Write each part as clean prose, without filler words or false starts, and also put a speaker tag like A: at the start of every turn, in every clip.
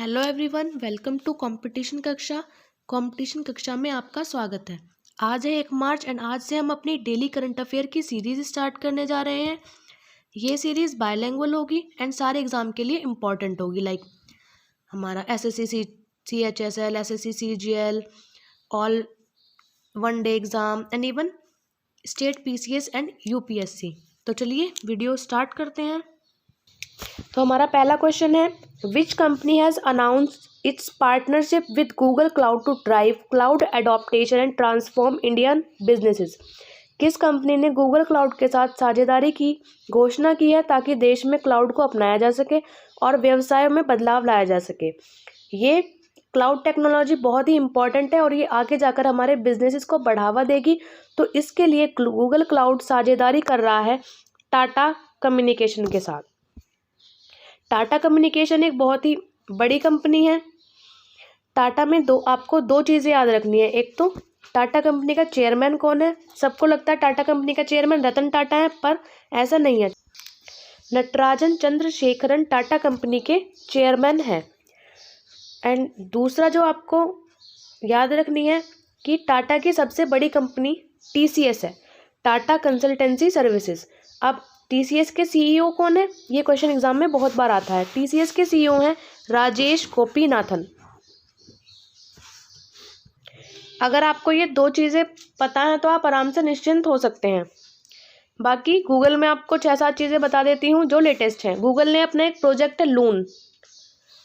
A: Hello everyone, welcome to competition कक्षा में आपका स्वागत है। आज है 1 मार्च एंड आज से हम अपनी डेली करंट अफेयर की सीरीज़ स्टार्ट करने जा रहे हैं। ये सीरीज़ बायलैंग्वेज होगी एंड सारे एग्ज़ाम के लिए इम्पॉर्टेंट होगी, लाइक हमारा SSC CHSL, SSC CGL, all one day exam and even state PCS and UPSC। तो चलिए वीडियो स्टार्ट करते हैं। तो हमारा पहला क्वेश्चन है, which company has announced its partnership with Google Cloud to drive cloud adoption and transform Indian businesses. किस company ने गूगल क्लाउड के साथ साझेदारी की घोषणा की है ताकि देश में क्लाउड को अपनाया जा सके और व्यवसायों में बदलाव लाया जा सके। ये क्लाउड टेक्नोलॉजी बहुत ही इंपॉर्टेंट है और ये आगे जाकर हमारे बिजनेसेस को बढ़ावा देगी। तो इसके लिए गूगल क्लाउड साझेदारी कर रहा है टाटा कम्युनिकेशन के साथ। टाटा कम्युनिकेशन एक बहुत ही बड़ी कंपनी है। टाटा में आपको दो चीज़ें याद रखनी है। एक तो टाटा कंपनी का चेयरमैन कौन है। सबको लगता है टाटा कंपनी का चेयरमैन रतन टाटा है, पर ऐसा नहीं है। नटराजन चंद्रशेखरन टाटा कंपनी के चेयरमैन है। एंड दूसरा जो आपको याद रखनी है कि टाटा की सबसे बड़ी कंपनी TCS है, टाटा कंसल्टेंसी सर्विसेज। अब TCS के CEO कौन है, ये क्वेश्चन एग्जाम में बहुत बार आता है। TCS के CEO हैं राजेश गोपीनाथन। अगर आपको ये दो चीज़ें पता है तो आप आराम से निश्चिंत हो सकते हैं। बाकी गूगल में आपको 6-7 चीज़ें बता देती हूँ जो लेटेस्ट हैं। गूगल ने अपना एक प्रोजेक्ट है लून,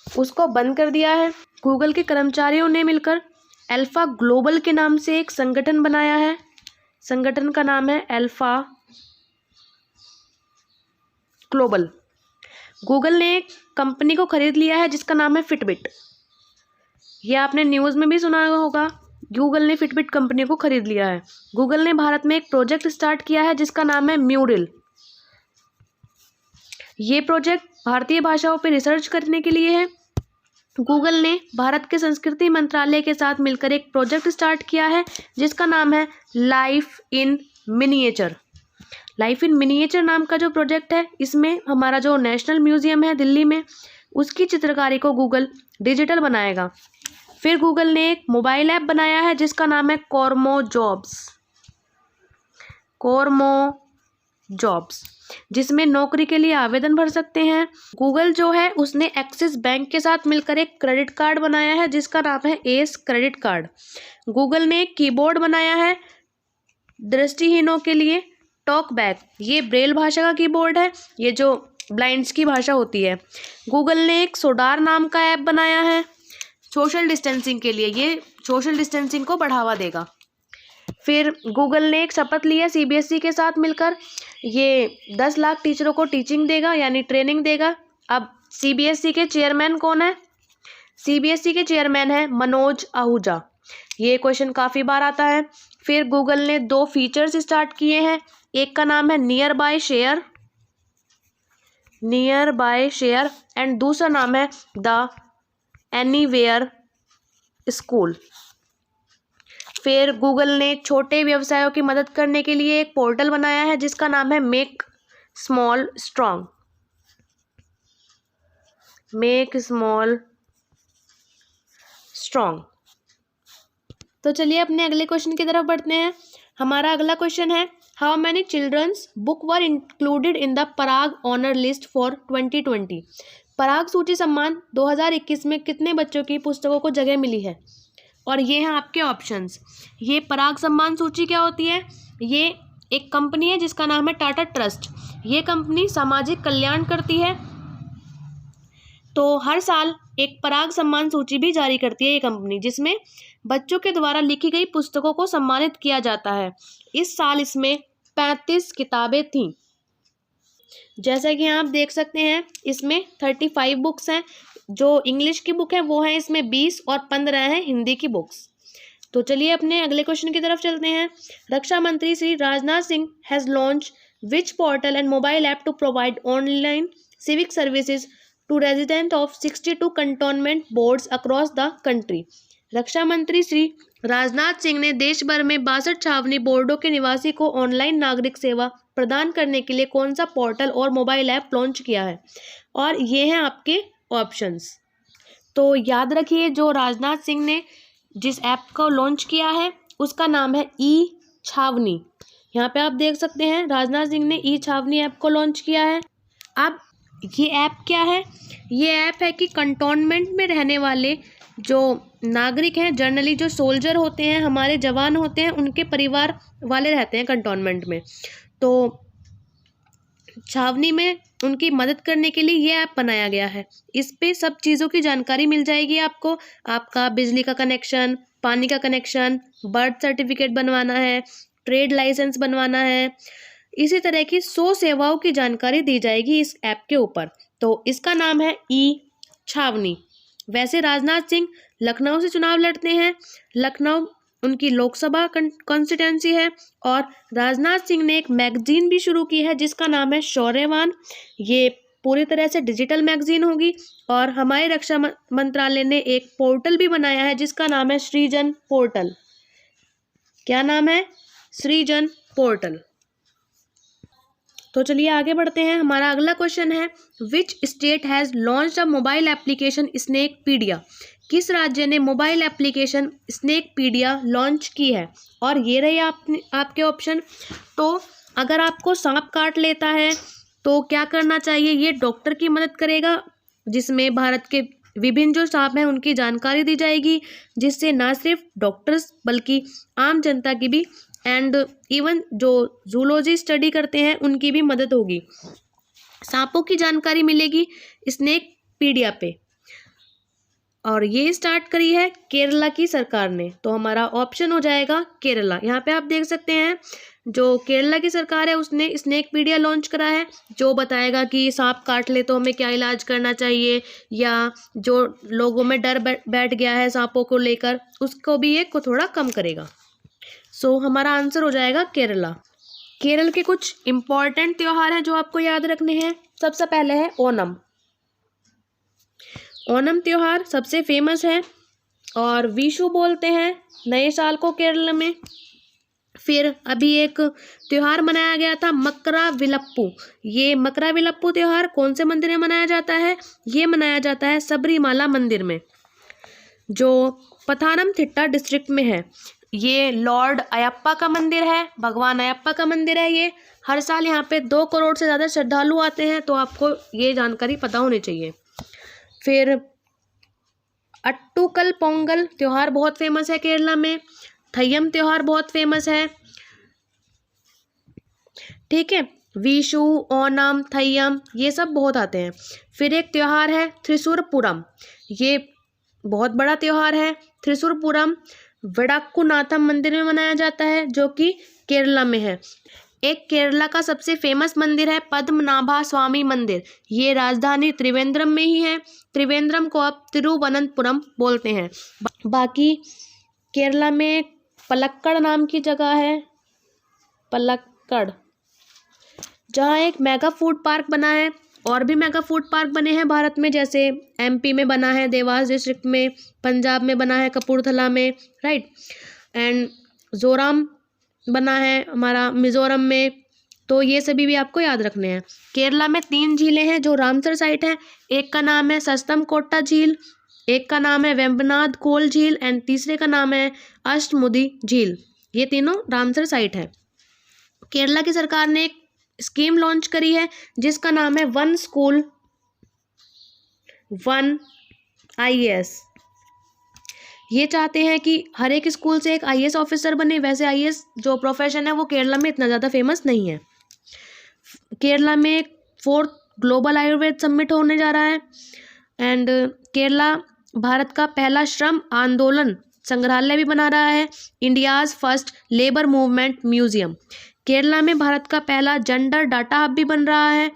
A: उसको बंद कर दिया है। गूगल के कर्मचारियों ने मिलकर अल्फा ग्लोबल के नाम से एक संगठन बनाया है। संगठन का नाम है अल्फा ग्लोबल। गूगल ने एक कंपनी को खरीद लिया है जिसका नाम है फिटबिट। यह आपने न्यूज़ में भी सुना होगा, गूगल ने फिटबिट कंपनी को खरीद लिया है। गूगल ने भारत में एक प्रोजेक्ट स्टार्ट किया है जिसका नाम है म्यूरिल। ये प्रोजेक्ट भारतीय भाषाओं पर रिसर्च करने के लिए है। गूगल ने भारत के संस्कृति मंत्रालय के साथ मिलकर एक प्रोजेक्ट स्टार्ट किया है जिसका नाम है life in miniature. Life in miniature नाम का जो प्रोजेक्ट है, इसमें हमारा जो नेशनल म्यूजियम है दिल्ली में, उसकी चित्रकारी को गूगल डिजिटल बनाएगा। फिर गूगल ने एक मोबाइल ऐप बनाया है जिसका नाम है कॉर्मो जॉब्स, जिसमें नौकरी के लिए आवेदन भर सकते हैं। गूगल जो है उसने एक्सिस बैंक के साथ मिलकर एक क्रेडिट कार्ड बनाया है जिसका नाम है एस क्रेडिट कार्ड। गूगल ने एक कीबोर्ड बनाया है दृष्टिहीनों के लिए, टॉक बैक। ये ब्रेल भाषा का कीबोर्ड है, ये जो ब्लाइंड्स की भाषा होती है। गूगल ने एक सोडार नाम का ऐप बनाया है सोशल डिस्टेंसिंग के लिए, ये सोशल डिस्टेंसिंग को बढ़ावा देगा। फिर गूगल ने एक शपथ ली है CBSE के साथ मिलकर, ये 10 लाख टीचरों को टीचिंग देगा यानी ट्रेनिंग देगा। अब CBSE के चेयरमैन कौन है? CBSE के चेयरमैन है मनोज आहूजा। ये क्वेश्चन काफ़ी बार आता है। फिर गूगल ने 2 फीचर्स स्टार्ट किए हैं, एक का नाम है नियर बाय शेयर एंड दूसरा नाम है द एनीवेयर स्कूल। फिर गूगल ने छोटे व्यवसायों की मदद करने के लिए एक पोर्टल बनाया है जिसका नाम है मेक स्मॉल स्ट्रॉन्ग। तो चलिए अपने अगले क्वेश्चन की तरफ बढ़ते हैं। हमारा अगला क्वेश्चन है, how many children's book were included in the Parag honour list for 2020। Parag सूची सम्मान 2021 में कितने बच्चों की पुस्तकों को जगह मिली है? और ये हैं आपके ऑप्शंस। ये पराग सम्मान सूची क्या होती है? ये एक कंपनी है जिसका नाम है टाटा ट्रस्ट। ये कंपनी सामाजिक कल्याण करती है, तो हर साल एक पराग सम्मान सूची भी जारी करती है ये कंपनी, जिसमें बच्चों के द्वारा लिखी गई पुस्तकों को सम्मानित किया जाता है। इस साल इसमें 35 किताबें थीं। जैसा कि आप देख सकते हैं, इसमें 35 बुक्स हैं। जो इंग्लिश की बुक है वो है इसमें 20 और 15 हैं हिंदी की बुक्स। तो चलिए अपने अगले क्वेश्चन की तरफ चलते हैं। रक्षा मंत्री Shri Rajnath Singh has launch which portal and mobile app to provide online civic services to resident of 62 cantonment boards across the country. रक्षा मंत्री श्री राजनाथ सिंह ने देश भर में 62 छावनी बोर्डों के निवासी को ऑनलाइन नागरिक सेवा प्रदान करने के लिए कौन सा पोर्टल और मोबाइल ऐप लॉन्च किया है? और ये हैं आपके ऑप्शंस। तो याद रखिए जो राजनाथ सिंह ने जिस ऐप को लॉन्च किया है उसका नाम है ई छावनी। यहाँ पे आप देख सकते हैं राजनाथ सिंह ने ई छावनी ऐप को लॉन्च किया है। अब ये ऐप क्या है? ये ऐप है कि कंटोनमेंट में रहने वाले जो नागरिक हैं, जनरली जो सोल्जर होते हैं, हमारे जवान होते हैं, उनके परिवार वाले रहते हैं कंटोनमेंट में, तो छावनी में उनकी मदद करने के लिए ये ऐप बनाया गया है। इस पे सब चीज़ों की जानकारी मिल जाएगी आपको। आपका बिजली का कनेक्शन, पानी का कनेक्शन, बर्थ सर्टिफिकेट बनवाना है, ट्रेड लाइसेंस बनवाना है, इसी तरह की 100 सेवाओं की जानकारी दी जाएगी इस ऐप के ऊपर। तो इसका नाम है ई छावनी। वैसे राजनाथ सिंह लखनऊ से चुनाव लड़ते हैं, लखनऊ उनकी लोकसभा कॉन्स्टिट्यूंसी है, और राजनाथ सिंह ने एक मैगजीन भी शुरू की है जिसका नाम है शौर्यवान। ये पूरी तरह से डिजिटल मैगजीन होगी, और हमारे रक्षा मंत्रालय ने एक पोर्टल भी बनाया है जिसका नाम है सृजन पोर्टल। क्या नाम है? सृजन पोर्टल। तो चलिए आगे बढ़ते हैं। हमारा अगला क्वेश्चन है which state has launched a mobile application Snakepedia. किस राज्य ने मोबाइल एप्लीकेशन स्नेकपीडिया लॉन्च की है? और ये रहे आपके ऑप्शन। तो अगर आपको सांप काट लेता है तो क्या करना चाहिए? ये डॉक्टर की मदद करेगा, जिसमें भारत के विभिन्न जो सांप हैं उनकी जानकारी दी जाएगी, जिससे ना सिर्फ डॉक्टर्स बल्कि आम जनता की भी एंड इवन जो जूलॉजी स्टडी करते हैं उनकी भी मदद होगी। सांपों की जानकारी मिलेगी स्नेकपीडिया पे, और ये स्टार्ट करी है केरला की सरकार ने। तो हमारा ऑप्शन हो जाएगा केरला। यहाँ पे आप देख सकते हैं जो केरला की सरकार है उसने स्नेकपीडिया लॉन्च करा है, जो बताएगा कि सांप काट ले तो हमें क्या इलाज करना चाहिए, या जो लोगों में डर बैठ गया है सांपों को लेकर उसको भी ये को थोड़ा कम करेगा। सो हमारा आंसर हो जाएगा केरला। केरल के कुछ इम्पॉर्टेंट त्यौहार हैं जो आपको याद रखने हैं। सबसे पहले है ओणम। ओणम त्यौहार सबसे फेमस है, और विशु बोलते हैं नए साल को केरल में। फिर अभी एक त्यौहार मनाया गया था मकराविलप्पू। ये मकराविलप्पू त्यौहार कौन से मंदिर में मनाया जाता है? ये मनाया जाता है सबरीमाला मंदिर में, जो पथानमथिट्टा डिस्ट्रिक्ट में है। ये लॉर्ड अयप्पा का मंदिर है, भगवान अयप्पा का मंदिर है ये। हर साल यहाँ पे 2 करोड़ से ज़्यादा श्रद्धालु आते हैं, तो आपको ये जानकारी पता होनी चाहिए। फिर अट्टूकल पोंगल त्यौहार बहुत फेमस है केरला में। थय्यम त्यौहार बहुत फेमस है, ठीक है। विशु, ओणम, थय्यम ये सब बहुत आते हैं। फिर एक त्यौहार है त्रिशूरपुरम। ये बहुत बड़ा त्यौहार है। त्रिशूरपुरम वडाक्कुनाथम मंदिर में मनाया जाता है, जो कि केरला में है। एक केरला का सबसे फेमस मंदिर है पद्मनाभा स्वामी मंदिर। ये राजधानी त्रिवेंद्रम में ही है। त्रिवेंद्रम को अब तिरुवनंतपुरम बोलते हैं। बाकी केरला में पलक्कड़ नाम की जगह है, पलक्कड़, जहाँ एक मेगा फूड पार्क बना है। और भी मेगा फूड पार्क बने हैं भारत में, जैसे एमपी में बना है देवास डिस्ट्रिक्ट में, पंजाब में बना है कपूरथला में, राइट, एंड जोराम बना है हमारा मिजोरम में। तो ये सभी भी आपको याद रखने हैं। केरला में 3 झीलें हैं जो रामसर साइट हैं। एक का नाम है सस्तमकोट्टा झील, एक का नाम है वेम्बनाड कोल झील, एंड तीसरे का नाम है अष्टमुदी झील। ये तीनों रामसर साइट है। केरला की सरकार ने एक स्कीम लॉन्च करी है जिसका नाम है वन स्कूल वन IAS। ये चाहते हैं कि हर एक स्कूल से एक IAS ऑफिसर बने। वैसे IAS जो प्रोफेशन है वो केरला में इतना ज़्यादा फेमस नहीं है। केरला में 4th ग्लोबल आयुर्वेद समिट होने जा रहा है, एंड केरला भारत का पहला श्रम आंदोलन संग्रहालय भी बना रहा है, India's first labour movement museum. Kerala में भारत का पहला जेंडर डाटा हब भी बन रहा है।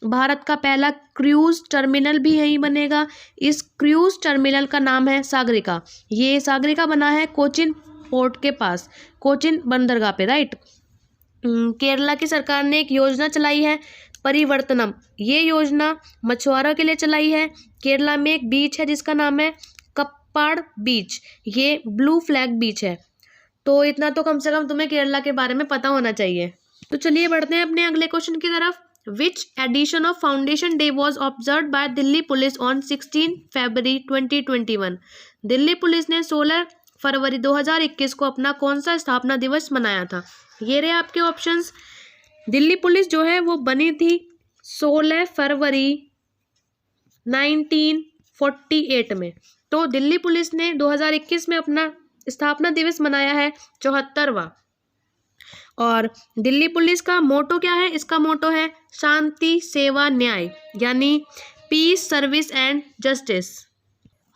A: भारत का पहला क्रूज़ टर्मिनल भी यहीं बनेगा। इस क्रूज़ टर्मिनल का नाम है सागरिका। ये सागरिका बना है कोचिन पोर्ट के पास, कोचिन बंदरगाह पे, राइट। केरला की सरकार ने एक योजना चलाई है परिवर्तनम। ये योजना मछुआरों के लिए चलाई है। केरला में एक बीच है जिसका नाम है कप्पाड़ बीच। ये ब्लू फ्लैग बीच है। तो इतना तो कम से कम तुम्हें केरला के बारे में पता होना चाहिए। तो चलिए बढ़ते हैं अपने अगले क्वेश्चन की तरफ। which edition of Foundation Day was observed by Delhi Police on 16 February 2021? Delhi police ने 16 फरवरी 2021 को अपना कौन सा स्थापना दिवस मनाया था? ये रहे आपके ऑप्शंस। दिल्ली पुलिस जो है वो बनी थी 16 फरवरी 1948 में। तो दिल्ली पुलिस ने 2021 में अपना स्थापना दिवस मनाया है 74वां। और दिल्ली पुलिस का मोटो क्या है? इसका मोटो है शांति सेवा न्याय, यानी पीस सर्विस एंड जस्टिस।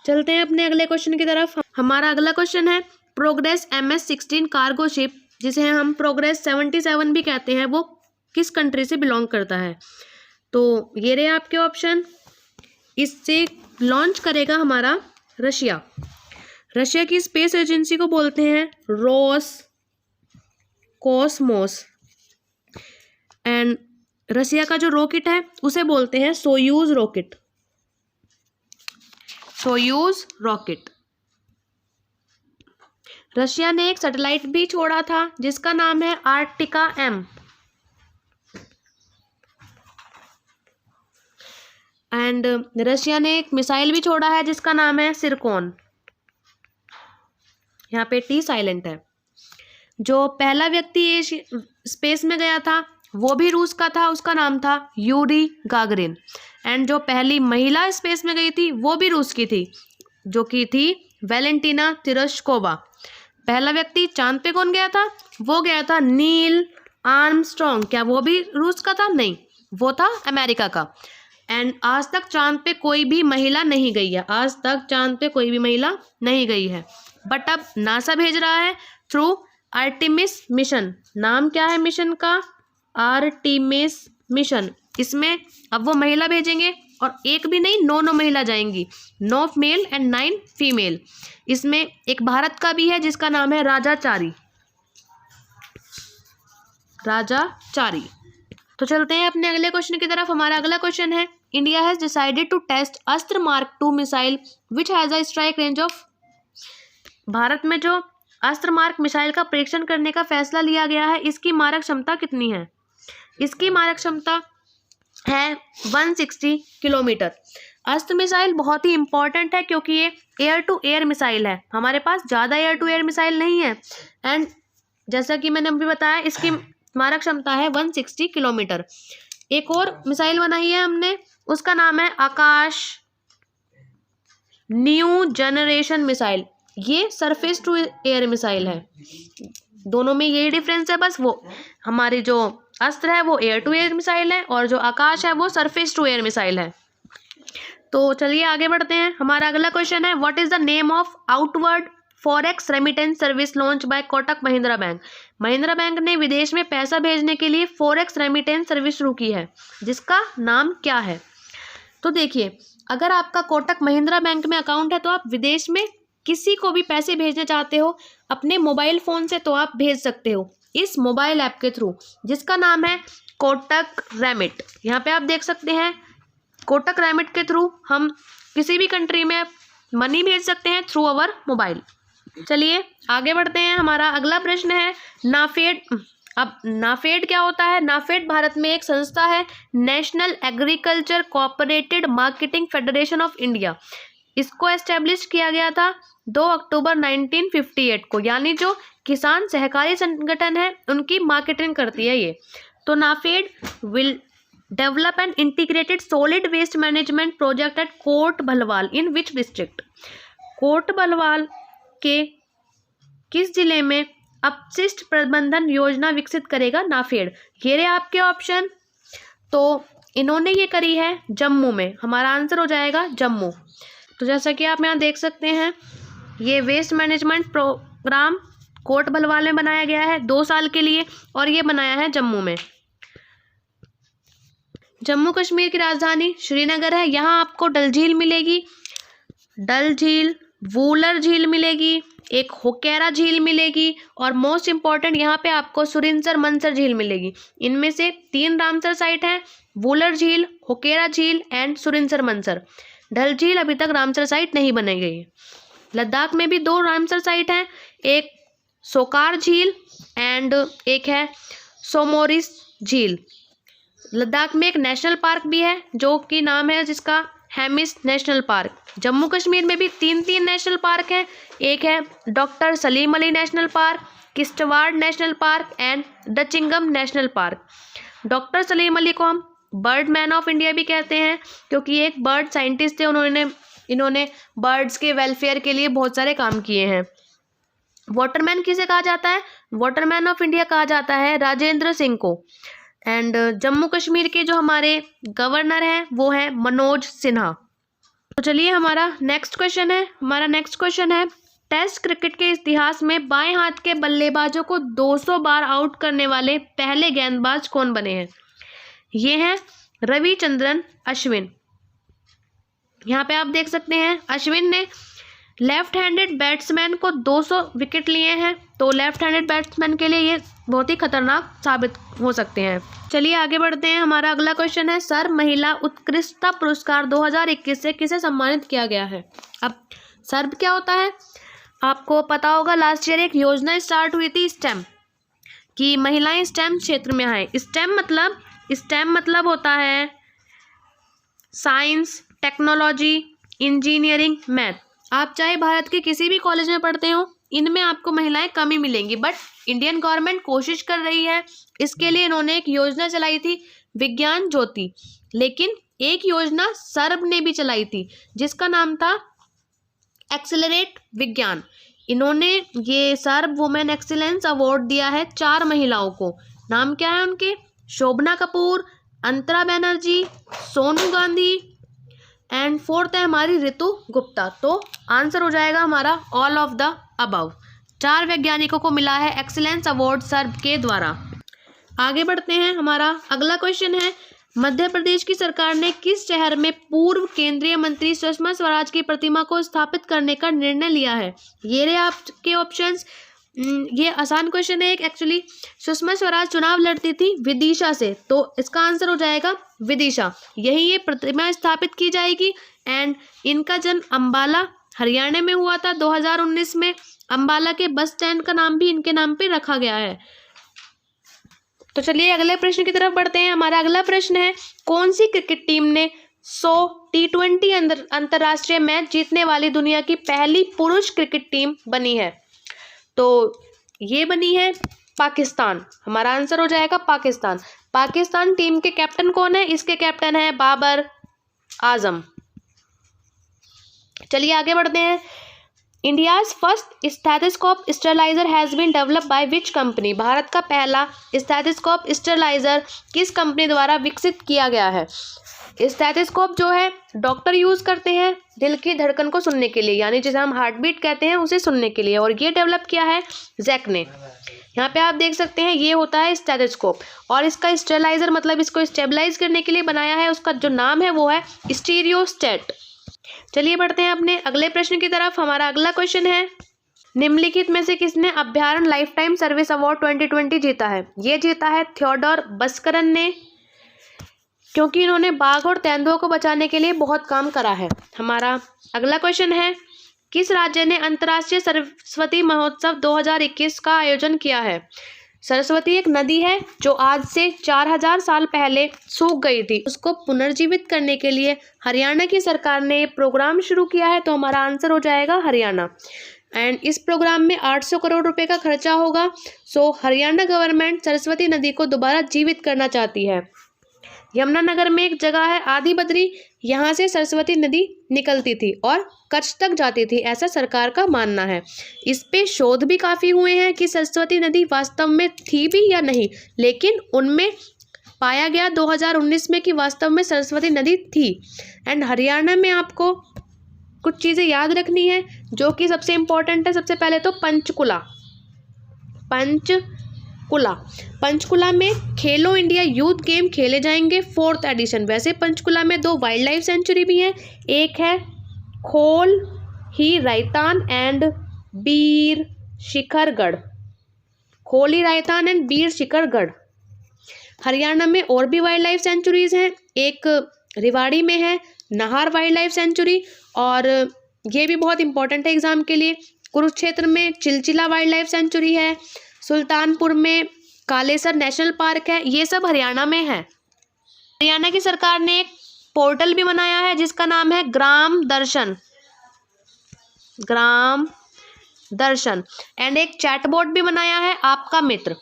A: चलते हैं अपने अगले क्वेश्चन की तरफ। हमारा अगला क्वेश्चन है प्रोग्रेस MS-16 कार्गो शिप, जिसे हम प्रोग्रेस 77 भी कहते हैं, वो किस कंट्री से बिलोंग करता है? तो ये रहे आपके ऑप्शन। इससे लॉन्च करेगा हमारा रशिया। रशिया की स्पेस एजेंसी को बोलते हैं रोस कॉस्मोस, एंड रशिया का जो रॉकेट है उसे बोलते हैं Soyuz rocket. Soyuz rocket. Russia ने एक सैटेलाइट भी छोड़ा था जिसका नाम है आर्कटिका M, एंड रशिया ने एक मिसाइल भी छोड़ा है जिसका नाम है सिरकॉन। यहाँ पे T साइलेंट है। जो पहला व्यक्ति स्पेस में गया था वो भी रूस का था, उसका नाम था यूरी गागरिन। एंड जो पहली महिला स्पेस में गई थी वो भी रूस की थी, जो कि थी वैलेंटीना तिरस्कोवा। पहला व्यक्ति चांद पे कौन गया था? वो गया था नील आर्मस्ट्रॉन्ग। क्या वो भी रूस का था? नहीं, वो था अमेरिका का। एंड आज तक चांद पे कोई भी महिला नहीं गई है। आज तक चांद पे कोई भी महिला नहीं गई है, बट अब नासा भेज रहा है थ्रू आर्टेमिस मिशन। नाम क्या है मिशन का? Artemis mission. इसमें अब वो महिला भेजेंगे, और एक भी नहीं 9 महिला जाएंगी, 9 मेल एंड 9 फीमेल। इसमें एक भारत का भी है जिसका नाम है राजाचारी। राजाचारी। तो चलते हैं अपने अगले क्वेश्चन की तरफ। हमारा अगला क्वेश्चन है India has decided to test Astra mark 2 missile which has a strike range of. Bharat में जो अस्त्र मार्क मिसाइल का परीक्षण करने का फैसला लिया गया है, इसकी मारक क्षमता कितनी है? इसकी मारक क्षमता है 160 किलोमीटर। अस्त्र मिसाइल बहुत ही इंपॉर्टेंट है क्योंकि ये एयर टू एयर मिसाइल है। हमारे पास ज़्यादा एयर टू एयर मिसाइल नहीं है, एंड जैसा कि मैंने अभी बताया इसकी मारक क्षमता है 160 किलोमीटर। एक और मिसाइल बनाई है हमने, उसका नाम है आकाश न्यू जनरेशन मिसाइल। ये सरफेस टू एयर मिसाइल है। दोनों में यही डिफरेंस है बस, वो हमारी जो अस्त्र है वो एयर टू एयर मिसाइल है और जो आकाश है वो सरफेस टू एयर मिसाइल है। तो चलिए आगे बढ़ते हैं। हमारा अगला क्वेश्चन है what is the name of outward forex remittance service launch by Kotak Mahindra bank. Mahindra bank ने विदेश में पैसा भेजने के लिए फॉरेक्स रेमिटेंस सर्विस शुरू की है, जिसका नाम क्या है? तो देखिए, अगर आपका कोटक महिंद्रा बैंक में अकाउंट है तो आप विदेश में किसी को भी पैसे भेजना चाहते हो अपने मोबाइल फ़ोन से तो आप भेज सकते हो इस मोबाइल ऐप के थ्रू, जिसका नाम है कोटक रेमिट। यहाँ पे आप देख सकते हैं कोटक रेमिट के थ्रू हम किसी भी कंट्री में मनी भेज सकते हैं थ्रू अवर मोबाइल। चलिए आगे बढ़ते हैं। हमारा अगला प्रश्न है नाफेड। अब नाफेड क्या होता है? नाफेड भारत में एक संस्था है, national agriculture cooperative marketing federation of India. इसको एस्टेब्लिश किया गया था 2 अक्टूबर 1958 को, यानी जो किसान सहकारी संगठन है उनकी मार्केटिंग करती है ये। तो NAFED will develop an integrated solid waste management project at Kot Bhalwal in which district. Kot Bhalwal के किस जिले में अपशिष्ट प्रबंधन योजना विकसित करेगा नाफेड? ये रहे आपके ऑप्शन। तो इन्होंने ये करी है जम्मू में। हमारा आंसर हो जाएगा जम्मू। तो जैसा कि आप यहाँ देख सकते हैं ये waste management program Kot Bhalwal में बनाया गया है 2 साल के लिए, और ये बनाया है जम्मू में। जम्मू कश्मीर की राजधानी श्रीनगर है। यहाँ आपको डल झील मिलेगी, डल झील, वूलर झील मिलेगी, एक होकेरा झील मिलेगी, और मोस्ट इम्पॉर्टेंट यहाँ पे आपको सुरिनसर मनसर झील मिलेगी। इनमें से 3 रामसर साइट हैं, वूलर झील, होकेरा झील एंड सुरिनसर मनसर। डल झील अभी तक रामसर साइट नहीं बनाई गई है। लद्दाख में भी 2 रामसर साइट हैं, एक सोकार झील एंड एक है सोमोरिस झील। लद्दाख में एक नेशनल पार्क भी है जो कि नाम है जिसका हेमिस नेशनल पार्क। जम्मू कश्मीर में भी 3 नेशनल पार्क हैं। एक है doctor Salim Ali national park, Kishtwar national park and Dachigam national park. Doctor Salim Ali को हम बर्ड मैन ऑफ इंडिया भी कहते हैं क्योंकि एक बर्ड साइंटिस्ट थे। इन्होंने बर्ड्स के वेलफेयर के लिए बहुत सारे काम किए हैं। वाटरमैन किसे कहा जाता है? वाटरमैन ऑफ इंडिया कहा जाता है राजेंद्र सिंह को। एंड जम्मू कश्मीर के जो हमारे गवर्नर हैं वो हैं मनोज सिन्हा। तो चलिए हमारा नेक्स्ट क्वेश्चन है टेस्ट क्रिकेट के इतिहास में बाएं हाथ के बल्लेबाजों को 200 बार आउट करने वाले पहले गेंदबाज कौन बने हैं? ये हैं रविचंद्रन अश्विन। यहाँ पे आप देख सकते हैं अश्विन ने लेफ्ट हैंडेड बैट्समैन को 200 विकेट लिए हैं। तो लेफ्ट हैंडेड बैट्समैन के लिए ये बहुत ही खतरनाक साबित हो सकते हैं। चलिए आगे बढ़ते हैं। हमारा अगला क्वेश्चन है सर महिला उत्कृष्टता पुरस्कार 2021 से किसे सम्मानित किया गया है? अब सर्व क्या होता है आपको पता होगा। लास्ट ईयर एक योजना स्टार्ट हुई थी स्टेम कि महिलाएं स्टेम क्षेत्र में आए। स्टेम मतलब होता है साइंस, टेक्नोलॉजी, इंजीनियरिंग, मैथ। आप चाहे भारत के किसी भी कॉलेज में पढ़ते हो, इनमें आपको महिलाएं कम ही मिलेंगी, बट इंडियन गवर्नमेंट कोशिश कर रही है। इसके लिए इन्होंने एक योजना चलाई थी विज्ञान ज्योति, लेकिन एक योजना सर्व ने भी चलाई थी जिसका नाम था एक्सेलरेट विज्ञान। इन्होंने ये सर्व वुमेन एक्सीलेंस अवार्ड दिया है 4 महिलाओं को। नाम क्या है उनके? शोभना कपूर, अंतरा बनर्जी, सोनू गांधी एंड 4th है हमारी ऋतु गुप्ता। तो आंसर हो जाएगा हमारा ऑल ऑफ द अबव। 4 वैज्ञानिकों को मिला है एक्सीलेंस अवार्ड सर्व के द्वारा। आगे बढ़ते हैं। हमारा अगला क्वेश्चन है मध्य प्रदेश की सरकार ने किस शहर में पूर्व केंद्रीय मंत्री सुषमा स्वराज की प्रतिमा को स्थापित करने का निर्णय लिया है? ये रहे आपके ऑप्शंस। ये आसान क्वेश्चन है एक। एक्चुअली सुषमा स्वराज चुनाव लड़ती थी विदिशा से, तो इसका आंसर हो जाएगा विदिशा। यही ये प्रतिमा स्थापित की जाएगी। एंड इनका जन्म अंबाला हरियाणा में हुआ था 2019 में। अंबाला के बस स्टैंड का नाम भी इनके नाम पे रखा गया है। तो चलिए अगले प्रश्न की तरफ बढ़ते हैं। हमारा अगला प्रश्न है कौन सी क्रिकेट टीम ने 100 T20 अंतर्राष्ट्रीय मैच जीतने वाली दुनिया की पहली पुरुष क्रिकेट टीम बनी है? तो ये बनी है पाकिस्तान। हमारा आंसर हो जाएगा पाकिस्तान। पाकिस्तान टीम के कैप्टन कौन है? इसके कैप्टन है बाबर आजम। चलिए आगे बढ़ते हैं। India's first stethoscope steriliser has been developed by which company? Bharat का पहला स्टेथोस्कोप स्टेरलाइजर किस कंपनी द्वारा विकसित किया गया है? स्टेथोस्कोप जो है डॉक्टर यूज़ करते हैं दिल की धड़कन को सुनने के लिए, यानी जिसे हम हार्ट बीट कहते हैं उसे सुनने के लिए, और ये डेवलप किया है जैक ने। यहाँ पे आप देख सकते हैं ये होता है स्टेथोस्कोप, और इसका स्टेरलाइजर मतलब इसको स्टेबलाइज करने के लिए बनाया है। उसका जो नाम है वो है स्टीरियोस्टेट। चलिए बढ़ते हैं अपने अगले प्रश्न की तरफ। हमारा अगला क्वेश्चन है निम्नलिखित में से किसने अभ्यारण्य लाइफ टाइम सर्विस अवार्ड 2020 जीता है? ये जीता है थियोडोर बस्करन ने, क्योंकि इन्होंने बाघ और तेंदुओं को बचाने के लिए बहुत काम करा है। हमारा अगला क्वेश्चन है किस राज्य ने अंतर्राष्ट्रीय सरस्वती महोत्सव 2021 का आयोजन किया है? सरस्वती एक नदी है जो आज से 4000 साल पहले सूख गई थी। उसको पुनर्जीवित करने के लिए हरियाणा की सरकार ने ये प्रोग्राम शुरू किया है। तो हमारा आंसर हो जाएगा हरियाणा। एंड इस प्रोग्राम में 800 करोड़ रुपए का खर्चा होगा। सो हरियाणा गवर्नमेंट सरस्वती नदी को दोबारा जीवित करना चाहती है। यमुनानगर में एक जगह है आदि बद्री, यहाँ से सरस्वती नदी निकलती थी और कच्छ तक जाती थी, ऐसा सरकार का मानना है। इस पे शोध भी काफ़ी हुए हैं कि सरस्वती नदी वास्तव में थी भी या नहीं, लेकिन उनमें पाया गया 2019 में कि वास्तव में सरस्वती नदी थी। एंड हरियाणा में आपको कुछ चीज़ें याद रखनी है जो कि सबसे इम्पोर्टेंट है। सबसे पहले तो पंचकुला में खेलो इंडिया यूथ गेम खेले जाएंगे 4th एडिशन। वैसे पंचकुला में 2 वाइल्ड लाइफ सेंचुरी भी हैं, एक है खोल ही रायतान एंड बीर शिखरगढ़। खोल ही रायतान एंड बीर शिखरगढ़। हरियाणा में और भी वाइल्ड लाइफ सेंचुरीज हैं, एक रेवाड़ी में है नाहर वाइल्ड लाइफ सेंचुरी, और ये भी बहुत इंपॉर्टेंट है एग्जाम के लिए। कुरुक्षेत्र में चिलचिला वाइल्ड लाइफ सेंचुरी है, सुल्तानपुर में कालेसर नेशनल पार्क है। ये सब हरियाणा में है। हरियाणा की सरकार ने एक पोर्टल भी बनाया है जिसका नाम है ग्राम दर्शन एंड एक चैटबॉट भी बनाया है आपका मित्र।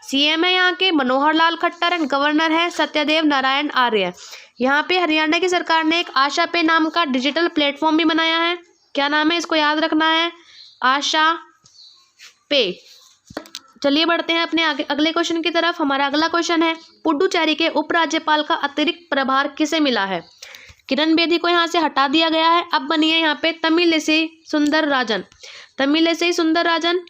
A: सीएम है यहाँ के मनोहर लाल खट्टर एंड गवर्नर है सत्यदेव नारायण आर्य। यहाँ पे हरियाणा की सरकार ने एक आशा पे नाम का डिजिटल प्लेटफॉर्म भी बनाया है। क्या नाम है, इसको याद रखना है, आशा पे। चलिए बढ़ते हैं अपने अगले क्वेश्चन की तरफ। हमारा अगला क्वेश्चन है, पुडुचेरी के उपराज्यपाल का अतिरिक्त प्रभार किसे मिला है? किरण बेदी को यहाँ से हटा दिया गया है, अब बनी है यहाँ पे तमिलिसई सुंदरराजन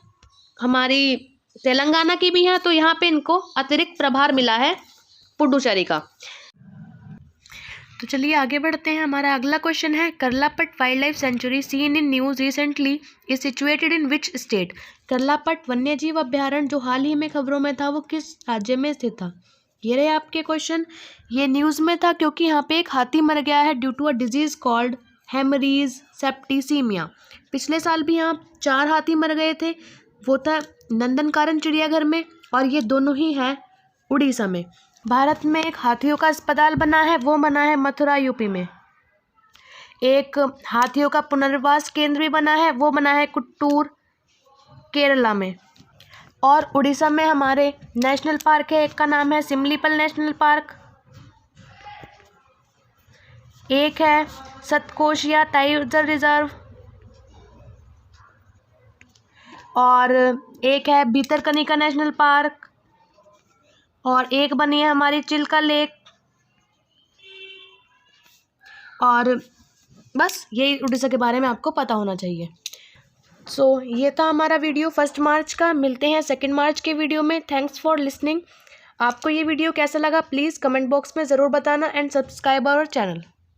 A: हमारी तेलंगाना की भी है, तो यहाँ पे इनको अतिरिक्त प्रभार मिला है पुडुचेरी का। तो चलिए आगे बढ़ते हैं। हमारा अगला क्वेश्चन है, Karlapat wildlife sanctuary seen in news recently is situated in which state? Karlapat वन्यजीव अभ्यारण्य जो हाल ही में खबरों में था वो किस राज्य में स्थित था? ये रहे आपके क्वेश्चन। ये न्यूज़ में था क्योंकि यहाँ पे एक हाथी मर गया है due to a disease called haemorrhagic septicaemia. पिछले साल भी यहाँ 4 हाथी मर गए थे, वो था नंदनकानन चिड़ियाघर में, और ये दोनों ही हैं उड़ीसा में। भारत में एक हाथियों का अस्पताल बना है, वो बना है मथुरा यूपी में। एक हाथियों का पुनर्वास केंद्र भी बना है, वो बना है कुट्टूर केरला में। और उड़ीसा में हमारे नेशनल पार्क है, एक का नाम है सिमलीपल नेशनल पार्क, एक है सतकोशिया टाइगर रिजर्व, और एक है भितरकनिका नेशनल पार्क, और एक बनी है हमारी चिल्का लेक। और बस यही उड़ीसा के बारे में आपको पता होना चाहिए। ये था हमारा वीडियो 1 मार्च का। मिलते हैं 2 मार्च के वीडियो में। Thanks for listening. आपको ये वीडियो कैसा लगा प्लीज़ कमेंट बॉक्स में ज़रूर बताना एंड सब्सक्राइब आवर चैनल।